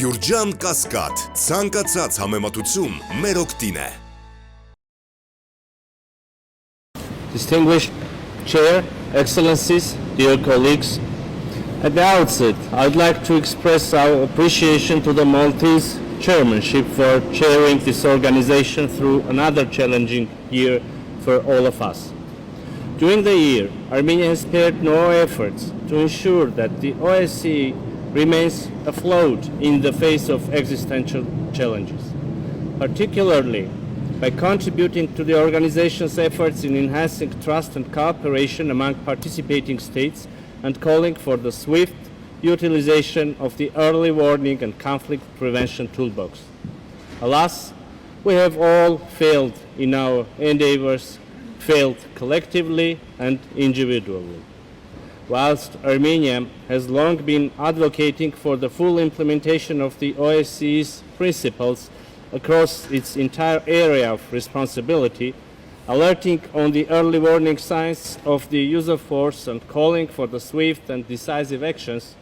Յուրջան կասկադ, ցանկացած համեմատություն մեր օգտին է։ Distinguished Chair, Excellencies, dear colleagues, at the outset, I'd like to express our appreciation to the Maltese chairmanship for chairing this organization through another challenging year for all of us. During the year, Armenia has spared no efforts to ensure that the OSCE remains afloat in the face of existential challenges, particularly by contributing to the organization's efforts in enhancing trust and cooperation among participating states and calling for the swift utilization of the early warning and conflict prevention toolbox. Alas, we have all failed in our endeavors, failed collectively and individually. Whilst Armenia has long been advocating for the full implementation of the OSCE's principles across its entire area of responsibility, alerting on the early warning signs of the use of force and calling for the swift and decisive actions,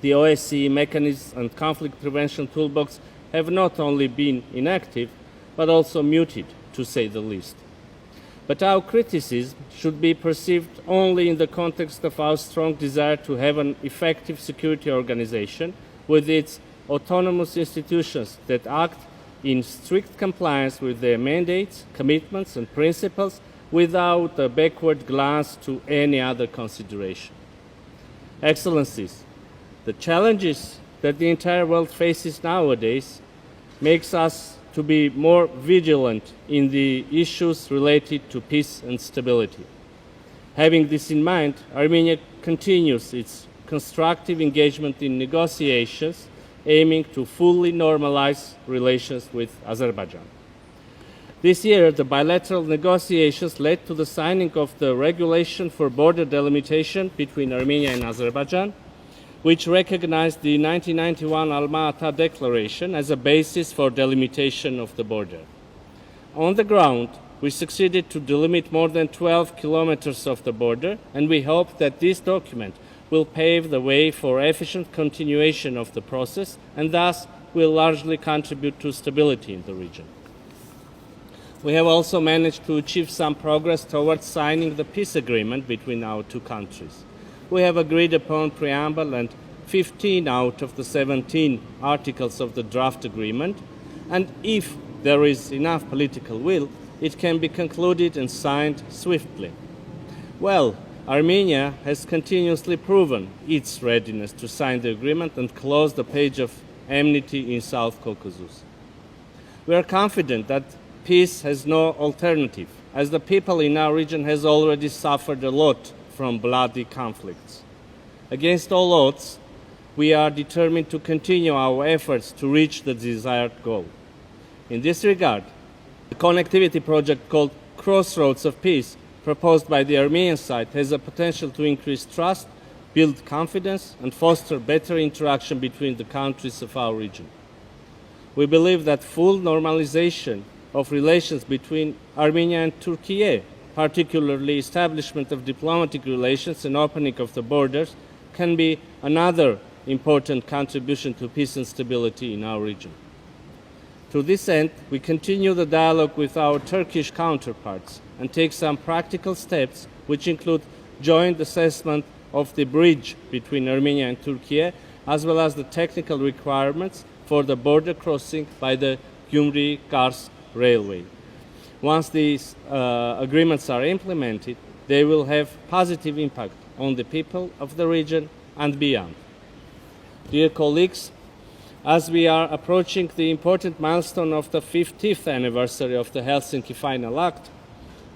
the OSCE mechanisms and conflict prevention toolbox have not only been inactive, but also muted, to say the least. But our criticism should be perceived only in the context of our strong desire to have an effective security organization with its autonomous institutions that act in strict compliance with their mandates, commitments, and principles without a backward glance to any other consideration. Excellencies, the challenges that the entire world faces nowadays makes us to be more vigilant in the issues related to peace and stability. Having this in mind, Armenia continues its constructive engagement in negotiations aiming to fully normalize relations with Azerbaijan. This year, the bilateral negotiations led to the signing of the regulation for border delimitation between Armenia and Azerbaijan, which recognized the 1991 Alma-Ata Declaration as a basis for delimitation of the border. On the ground, we succeeded to delimit more than 12 kilometers of the border, and we hope that this document will pave the way for efficient continuation of the process and thus will largely contribute to stability in the region. We have also managed to achieve some progress towards signing the peace agreement between our two countries. We have agreed upon preamble and 15 out of the 17 articles of the draft agreement, and if there is enough political will, it can be concluded and signed swiftly. Well, Armenia has continuously proven its readiness to sign the agreement and close the page of enmity in South Caucasus. We are confident that peace has no alternative, as the people in our region has already suffered a lot from bloody conflicts. Against all odds, we are determined to continue our efforts to reach the desired goal. In this regard, the connectivity project called Crossroads of Peace, proposed by the Armenian side, has the potential to increase trust, build confidence, and foster better interaction between the countries of our region. We believe that full normalization of relations between Armenia and Turkey, particularly establishment of diplomatic relations and opening of the borders, can be another important contribution to peace and stability in our region. To this end, we continue the dialogue with our Turkish counterparts and take some practical steps, which include joint assessment of the bridge between Armenia and Turkey, as well as the technical requirements for the border crossing by the Gyumri-Kars railway. Once these agreements are implemented, they will have positive impact on the people of the region and beyond. Dear colleagues, as we are approaching the important milestone of the 50th anniversary of the Helsinki Final Act,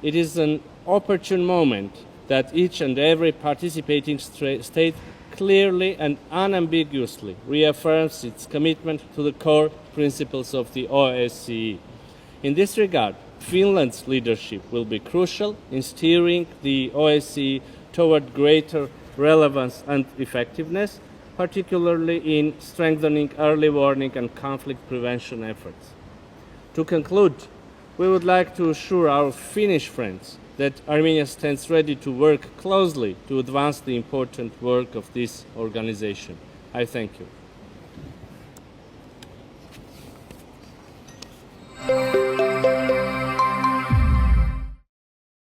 it is an opportune moment that each and every participating state clearly and unambiguously reaffirms its commitment to the core principles of the OSCE. In this regard, Finland's leadership will be crucial in steering the OSCE toward greater relevance and effectiveness, particularly in strengthening early warning and conflict prevention efforts. To conclude, we would like to assure our Finnish friends that Armenia stands ready to work closely to advance the important work of this organization. I thank you.